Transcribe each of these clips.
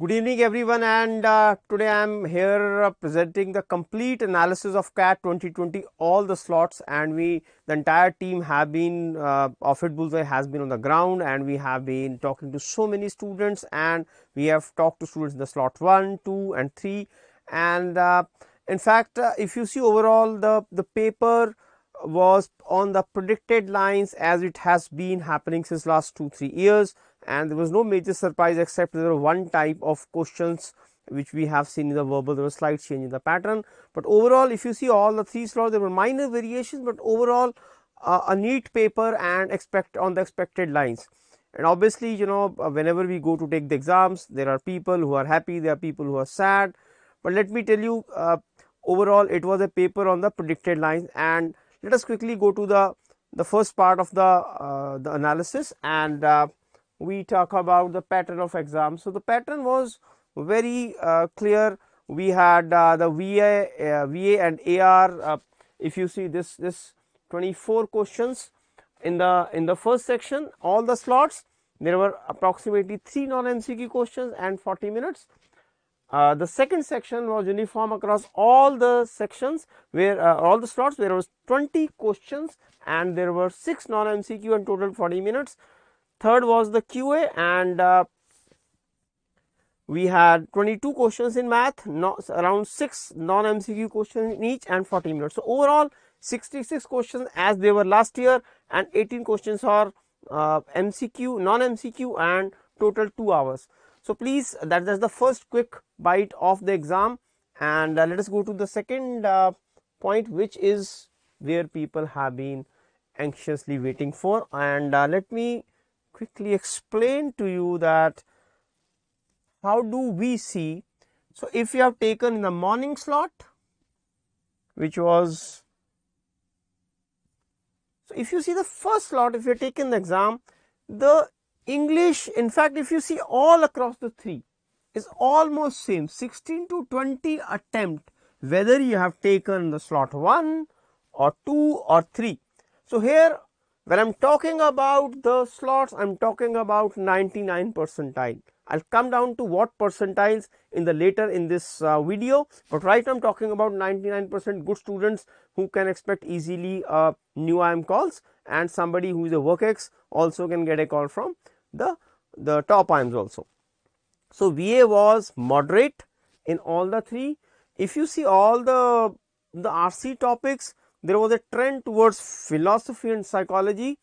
Good evening everyone, and today I am here presenting the complete analysis of CAT 2020, all the slots, and the entire team have been of HitBullseye has been on the ground, and we have been talking to so many students, and we have talked to students in the slot 1, 2 and 3, and in fact if you see overall the paper was on the predicted lines as it has been happening since last 2-3 years, and there was no major surprise except there was one type of questions which we have seen in the verbal. There was slight change in the pattern, but overall if you see all the 3 slots there were minor variations, but overall a neat paper and on the expected lines. And obviously whenever we go to take the exams, there are people who are happy, there are people who are sad, but let me tell you, overall it was a paper on the predicted lines. And let us quickly go to the first part of the analysis, and we talk about the pattern of exam. So the pattern was very clear. We had the VA and AR. If you see this 24 questions in the first section, all the slots, there were approximately 3 non-MCQ questions and 40 minutes. The second section was uniform across all the sections, where all the slots, where there was 20 questions and there were 6 non-MCQ and total 40 minutes. Third was the QA, and we had 22 questions in math, around 6 non-MCQ questions in each and 40 minutes. So overall 66 questions as they were last year, and 18 questions are MCQ, non-MCQ, and total 2 hours. So please, that's the first quick bite of the exam, and let us go to the second point, which is where people have been anxiously waiting for. And let me quickly explain to you that how do we see. So if you have taken in the morning slot, which was, so if you see the first slot, if you have taken the exam, the English, in fact if you see all across the 3 is almost same, 16 to 20 attempt, whether you have taken the slot 1 or 2 or 3. So here when I am talking about the slots, I am talking about 99 percentile. I will come down to what percentiles in the later in this video, but right now I am talking about 99% good students who can expect easily new IIM calls, and somebody who is a WorkX also can get a call from the top IIMs also. So VA was moderate in all the 3. If you see all the RC topics, there was a trend towards philosophy and psychology.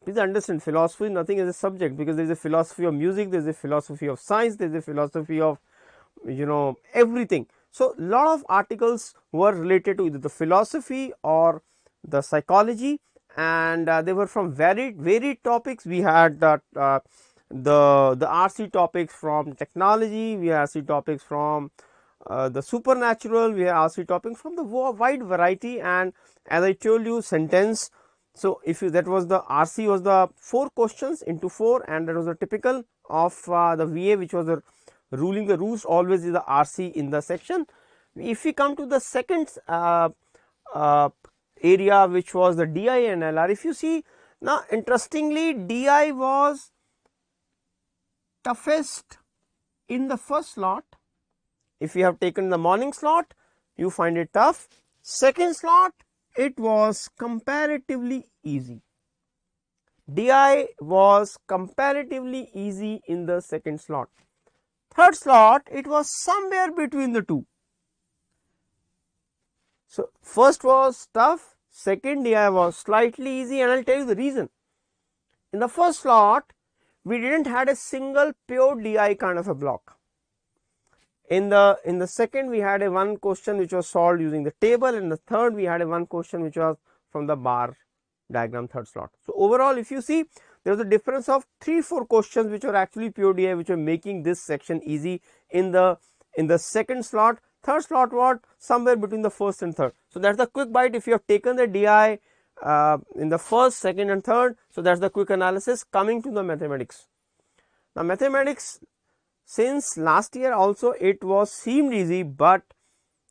Please understand, philosophy nothing as a subject, because there is a philosophy of music, there is a philosophy of science, there is a philosophy of everything. So lot of articles were related to either the philosophy or the psychology, and they were from varied topics. We had the RC topics from technology, we had RC topics from the supernatural, we had RC topics from the wide variety, and as I told you, sentence. So if you, that was the RC was the 4 questions into 4, and that was the typical of the VA, which was the ruling the roost always is the RC in the section. If we come to the second area, which was the DI and LR, if you see, now interestingly DI was toughest in the first slot. If you have taken the morning slot, you find it tough. Second slot, it was comparatively easy. DI was comparatively easy in the second slot. Third slot, it was somewhere between the 2. So first was tough, second DI was slightly easy, and I will tell you the reason. In the first slot, we didn't had a single pure DI kind of a block. In the second, we had a one question which was solved using the table, and the third we had a one question which was from the bar diagram, third slot. So overall, if you see, there was a difference of 3-4 questions which were actually pure DI, which were making this section easy in the second slot. Third slot was somewhere between the first and third. So that's the quick bite. If you have taken the DI in the first, second and third, so that's the quick analysis. Coming to the mathematics. Now mathematics, since last year also it was seemed easy, but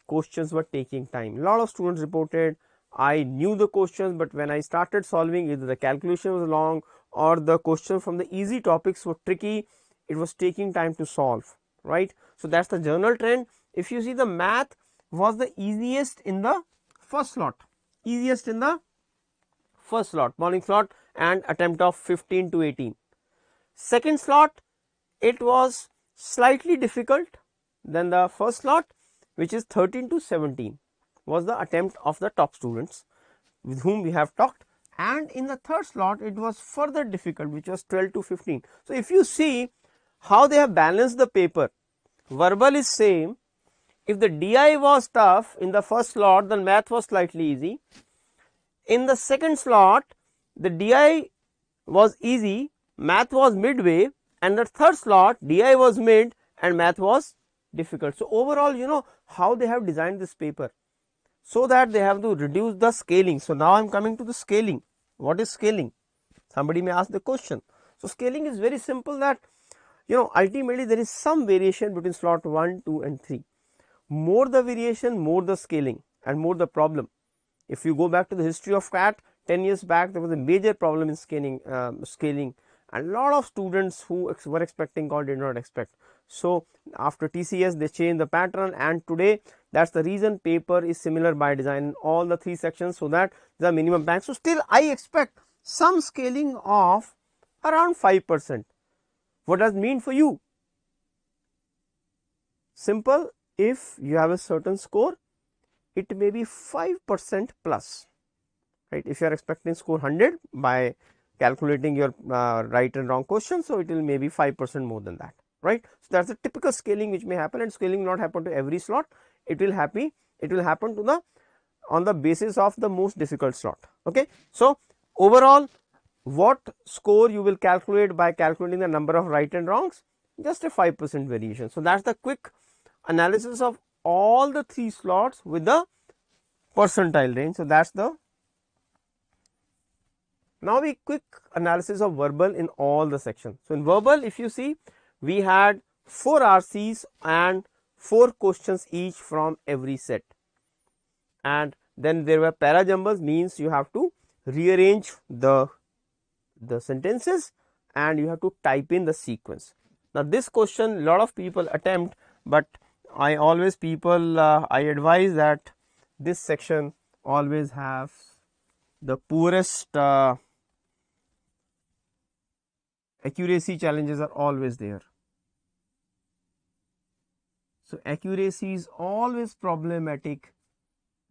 questions were taking time. A lot of students reported, I knew the questions, but when I started solving, either the calculation was long or the question from the easy topics were tricky, it was taking time to solve. right. So that's the general trend. If you see, the math was the easiest in the first slot, morning slot, and attempt of 15 to 18. Second slot, it was slightly difficult than the first slot, which is 13 to 17 was the attempt of the top students with whom we have talked, and in the third slot it was further difficult, which was 12 to 15. So if you see how they have balanced the paper, verbal is same. If the DI was tough in the first slot, then math was slightly easy. In the second slot, the DI was easy, math was midway, and the third slot, DI was mid and math was difficult. So overall, you know how they have designed this paper, so that they have to reduce the scaling. So now I am coming to the scaling. What is scaling? Somebody may ask the question. So scaling is very simple, that you know ultimately there is some variation between slot 1, 2 and 3. More the variation, more the scaling and more the problem. If you go back to the history of CAT, 10 years back there was a major problem in scaling, and a lot of students who were expecting call did not expect. So after TCS they changed the pattern, and today that's the reason paper is similar by design in all the 3 sections, so that the minimum bank. So still I expect some scaling of around 5%. What does it mean for you? Simple. If you have a certain score, it may be 5% plus, right. If you are expecting score 100 by calculating your right and wrong question, so it will maybe 5% more than that, right. So that's a typical scaling which may happen, and scaling will not happen to every slot. It will happen to the on the basis of the most difficult slot. Okay. So overall, what score you will calculate by calculating the number of right and wrongs? Just a 5% variation. So that's the quick analysis of all the 3 slots with the percentile range. So that's the now we quick analysis of verbal in all the sections. So in verbal, if you see, we had 4 RCs and 4 questions each from every set, and then there were para jumbles, means you have to rearrange the sentences and you have to type in the sequence. Now this question lot of people attempt, but I always I advise that this section always have the poorest accuracy challenges are always there. So accuracy is always problematic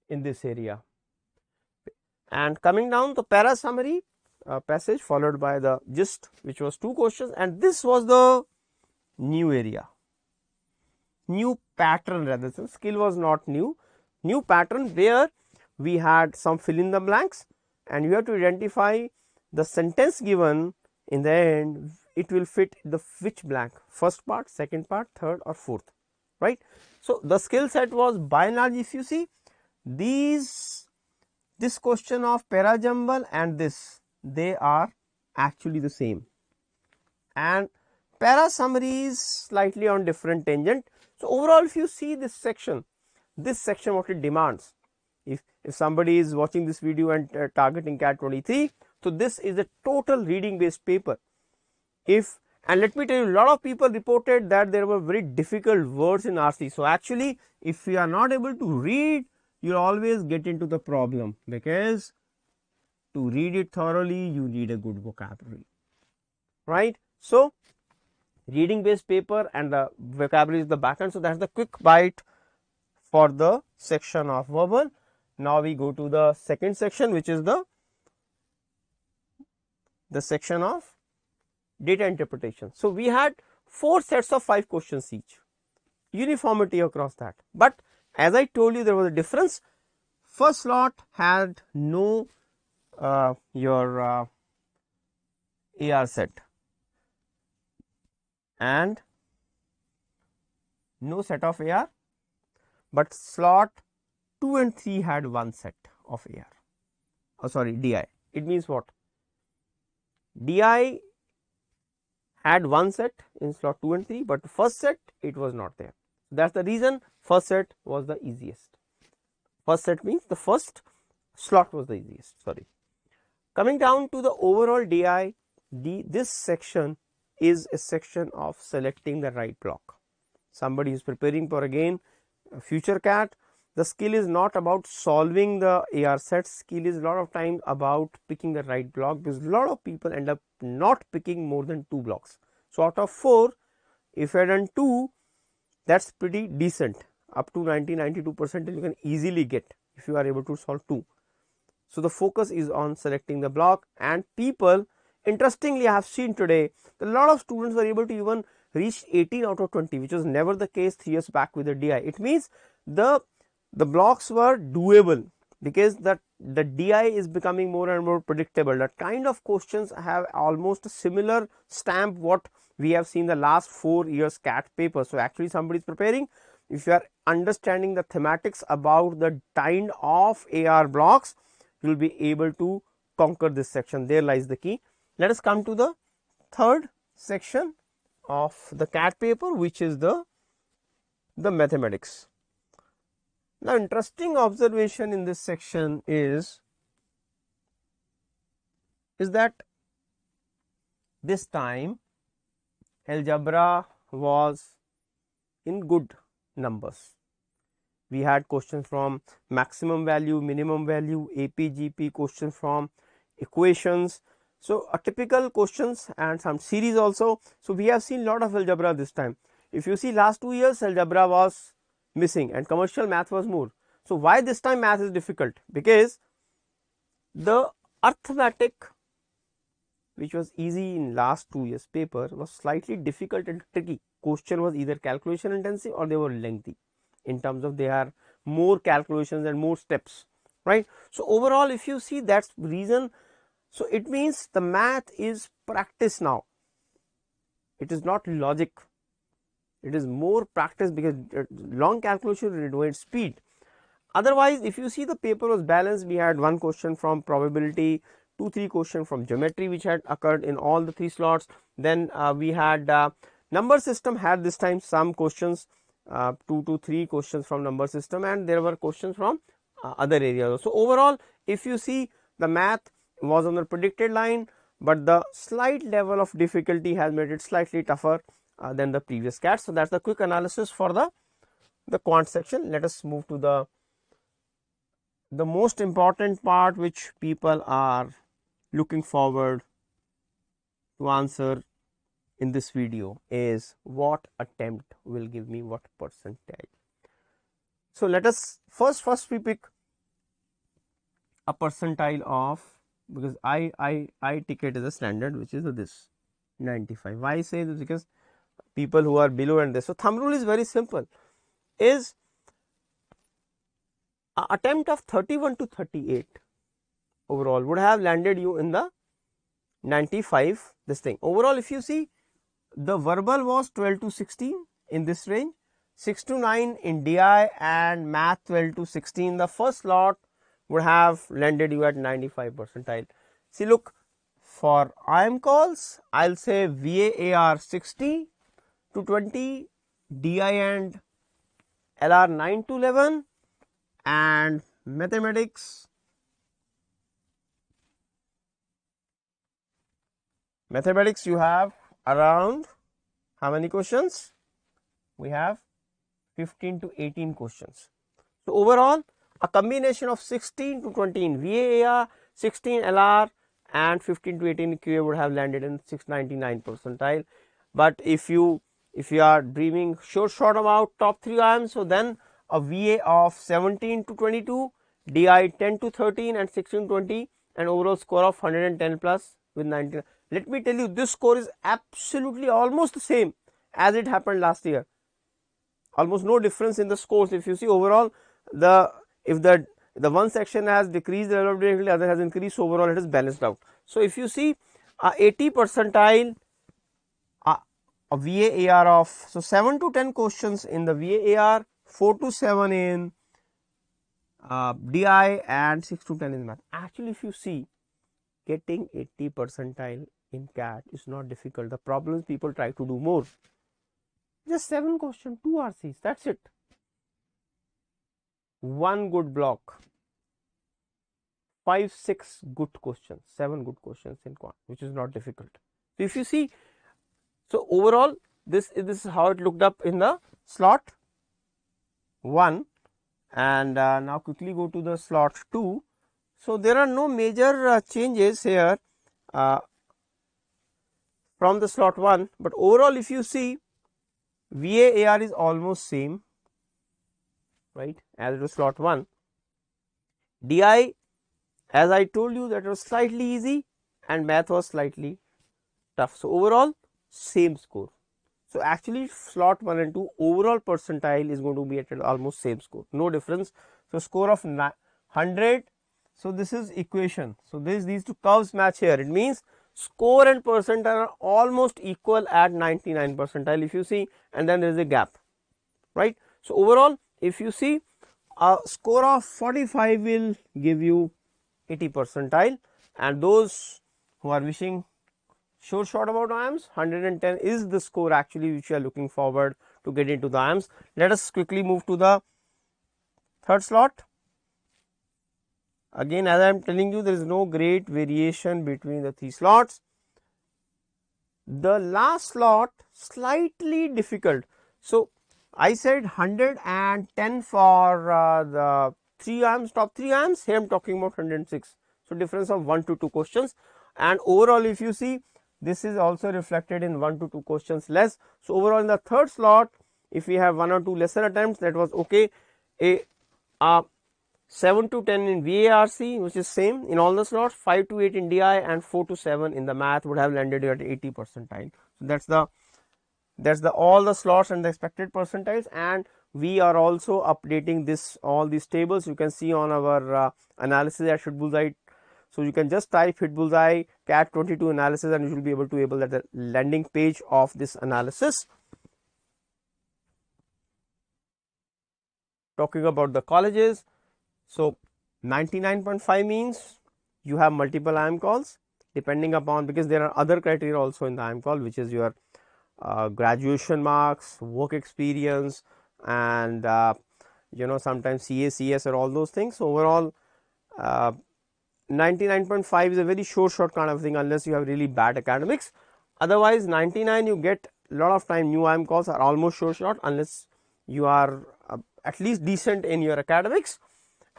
in this area. And coming down the para summary passage followed by the gist, which was 2 questions, and this was the new area, new pattern, rather than skill was not new pattern, where we had some fill in the blanks and you have to identify the sentence given. In the end it will fit the which blank, first part, second part, third or fourth, right. So the skill set was by and large, if you see this question of para jumble and this, they are actually the same, and para summary is slightly on different tangent. So overall, if you see this section what it demands, if somebody is watching this video and targeting CAT 23, so this is a total reading based paper. And let me tell you, a lot of people reported that there were very difficult words in RC. So actually, if you are not able to read, you always get into the problem, because to read it thoroughly you need a good vocabulary, right. So reading based paper and the vocabulary is the backend. So that's the quick bite for the section of verbal. Now we go to the second section, which is the section of data interpretation. So we had 4 sets of 5 questions each, uniformity across that, but as I told you, there was a difference. First slot had no your AR set and no set of AR, but slot 2 and 3 had 1 set of AR. Oh, sorry, DI. It means what? DI had 1 set in slot 2 and 3, but first set it was not there. That's the reason first set was the easiest. First set means the first slot was the easiest. Sorry. Coming down to the overall DI, this section is a section of selecting the right block. somebody who is preparing for again future CAT, the skill is not about solving the AR sets, skill is a lot of time about picking the right block, because a lot of people end up not picking more than 2 blocks. So out of 4, if I done 2, that's pretty decent, up to 92% you can easily get if you are able to solve 2. So the focus is on selecting the block, and people, interestingly, I have seen today a lot of students were able to even reach 18 out of 20, which was never the case 3 years back with the DI. It means the blocks were doable, because the DI is becoming more and more predictable. That kind of questions have almost a similar stamp what we have seen the last 4 years CAT paper. So actually somebody is preparing, if you are understanding the thematics about the kind of AR blocks, you will be able to conquer this section. There lies the key. Let us come to the third section of the CAT paper, which is the mathematics. Now, interesting observation in this section is that this time algebra was in good numbers. We had questions from maximum value, minimum value, AP, GP, questions from equations. So, a typical questions and some series also. So, we have seen lot of algebra this time. If you see last 2 years, algebra was missing and commercial math was more. So, why this time math is difficult? Because the arithmetic, which was easy in last 2 years paper, was slightly difficult and tricky. Question was either calculation intensive or they were lengthy, in terms of they are more calculations and more steps, right? So, overall if you see, that's reason. So, it means the math is practice now, it is not logic, it is more practice, because long calculation requires speed. Otherwise, if you see, the paper was balanced. We had 1 question from probability, 2-3 questions from geometry which had occurred in all the 3 slots. Then we had number system had this time some questions, 2 to 3 questions from number system, and there were questions from other areas. So, overall if you see, the math was on the predicted line, but the slight level of difficulty has made it slightly tougher than the previous CAT. So, that is the quick analysis for the quant section. Let us move to the most important part, which people are looking forward to answer in this video, is what attempt will give me what percentage. So, let us first we pick a percentile of, because I take it as a standard, which is this 95. Why I say this? Because people who are below and this. So, thumb rule is very simple, is a attempt of 31 to 38 overall would have landed you in the 95 this thing. Overall, if you see, the verbal was 12 to 16 in this range, 6 to 9 in DI, and math 12 to 16. The first slot would have landed you at 95 percentile. See, look, for IM calls, I'll say VAR 60 to 20, DI and LR 9 to 11, and mathematics you have around how many questions? We have 15 to 18 questions. So, overall a combination of 16 to 20 in VAR, 16 LR and 15 to 18 QA would have landed in 699 percentile. But if you are dreaming short about top 3 IMs, so then a VA of 17 to 22, DI 10 to 13 and 16 to 20, and overall score of 110 plus with 19. Let me tell you, this score is absolutely almost the same as it happened last year. Almost no difference in the scores. If you see, overall if the one section has decreased, the other has increased, so overall it is balanced out. So, if you see 80 percentile a VAR of, so 7 to 10 questions in the VAR, 4 to 7 in DI and 6 to 10 in math. Actually, if you see, getting 80 percentile in CAT is not difficult. The problem is people try to do more. Just 7 questions, 2 RCs, that's it. 1 good block, 5-6 good questions, 7 good questions in quant, which is not difficult. So, if you see, so overall this is how it looked up in the slot 1 and now quickly go to the slot 2. So, there are no major changes here from the slot 1, but overall if you see VAAR is almost same, right, as it was slot 1. DI, as I told you, that was slightly easy and math was slightly tough. So, overall same score. So, actually slot 1 and 2 overall percentile is going to be at almost same score, no difference. So, score of 100. So, this is equation. So, these two curves match here. It means score and percentile are almost equal at 99 percentile if you see, and then there is a gap, right. So, overall if you see a score of 45 will give you 80 percentile, and those who are wishing sure shot about IIMs, 110 is the score actually which we are looking forward to get into the IIMs. Let us quickly move to the third slot. Again, as I am telling you, there is no great variation between the 3 slots. The last slot slightly difficult. So, I said 110 for the 3 IIMs, top 3 IIMs, here I am talking about 106. So, difference of 1 to 2 questions, and overall if you see, this is also reflected in 1 to 2 questions less. So, overall in the third slot, if we have 1 or 2 lesser attempts, that was okay. A 7 to 10 in VARC, which is same in all the slots, 5 to 8 in DI and 4 to 7 in the math would have landed you at 80 percentile. So, that's the all the slots and the expected percentiles, and we are also updating this all these tables you can see on our analysis at HitBullseye. So, you can just type HitBullseye CAT 22 analysis and you will be able to at the landing page of this analysis. Talking about the colleges. So, 99.5 means you have multiple IIM calls depending upon, because there are other criteria also in the IIM call, which is your graduation marks, work experience, and sometimes CA, CS or all those things. So, overall 99.5 is a very short kind of thing unless you have really bad academics. Otherwise 99 you get a lot of time. New IIM calls are almost short unless you are at least decent in your academics.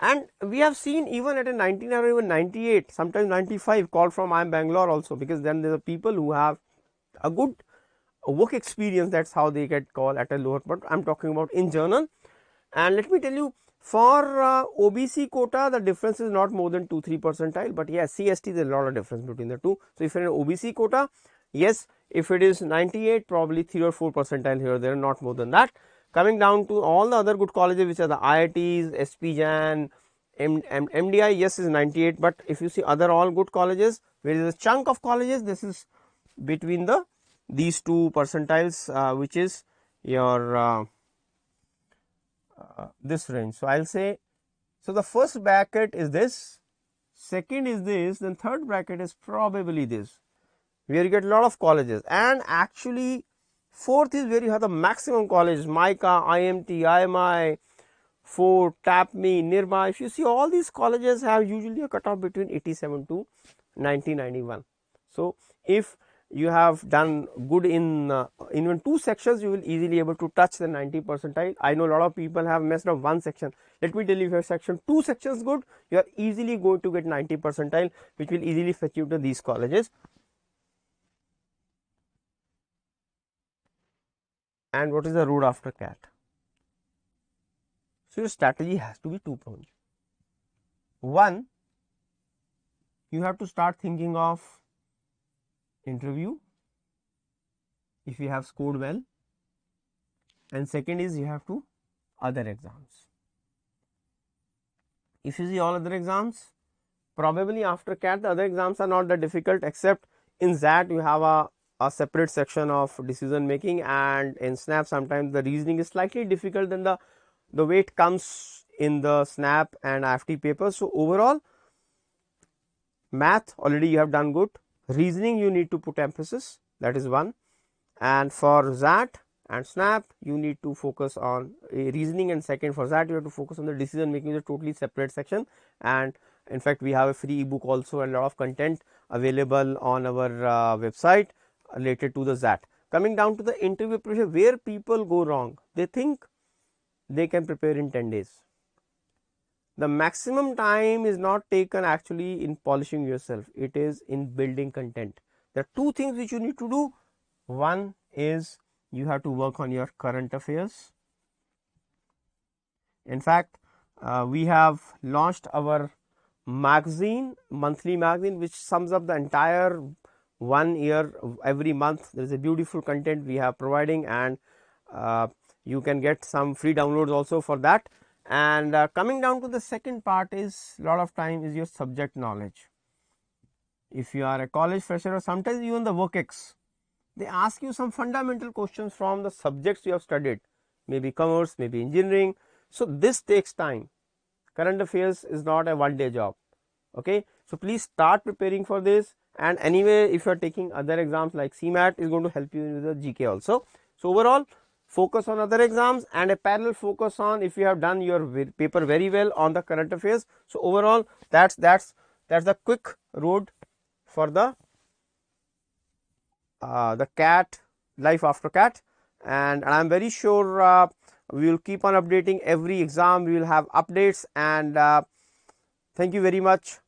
And we have seen even at a 99 or even 98, sometimes 95 called from IIM Bangalore also, because then there are people who have a good work experience, that is how they get called at a lower, but I am talking about in general. And let me tell you, for OBC quota the difference is not more than 2-3 percentile, but yes, CST there is a lot of difference between the two. So, if you are in OBC quota, yes, if it is 98 probably 3 or 4 percentile here, there are not more than that. Coming down to all the other good colleges which are the IITs, SPJAN, MDI, yes is 98, but if you see other all good colleges, where is a chunk of colleges, this is between these 2 percentiles, which is your this range. So, I will say, so the first bracket is this, second is this, then third bracket is probably this, where you get a lot of colleges, and actually fourth is where you have the maximum colleges, MICA, IMT, IMI, Fort, TAPME, Nirma. If you see, all these colleges have usually a cutoff between 87 to 90-91. So, if you have done good in even 2 sections, you will easily able to touch the 90 percentile. I know a lot of people have messed up 1 section. Let me tell you, if your section 2 sections good, you are easily going to get 90 percentile, which will easily fetch you to these colleges. And what is the road after CAT? So, your strategy has to be 2-pronged. One, you have to start thinking of interview if you have scored well, and second is you have to other exams. If you see all other exams, probably after CAT the other exams are not that difficult, except in ZAT you have a separate section of decision making, and in SNAP sometimes the reasoning is slightly difficult than the way it comes in the SNAP and IFT papers. So, overall math already you have done good, reasoning you need to put emphasis, that is one, and for ZAT and SNAP you need to focus on reasoning, and second for ZAT you have to focus on the decision making, is a totally separate section. And in fact, we have a free ebook also and a lot of content available on our website related to the ZAT. coming down to the interview preparation, where people go wrong, they think they can prepare in 10 days. The maximum time is not taken actually in polishing yourself, it is in building content. There are two things which you need to do. One is you have to work on your current affairs. In fact, we have launched our magazine, monthly magazine, which sums up the entire 1 year. Every month there is a beautiful content we have providing, and you can get some free downloads also for that. And coming down to the second part is, lot of time is your subject knowledge. If you are a college fresher or sometimes even the WorkX, they ask you some fundamental questions from the subjects you have studied, maybe commerce, maybe engineering. So this takes time. Current affairs is not a one-day job. Okay, so please start preparing for this. And anyway, if you are taking other exams like CMAT, is going to help you with the GK also. So overall, focus on other exams and a parallel focus on, if you have done your paper very well, on the current affairs. So overall, that's the quick road for the CAT, life after CAT, and I am very sure we will keep on updating every exam. We will have updates, and thank you very much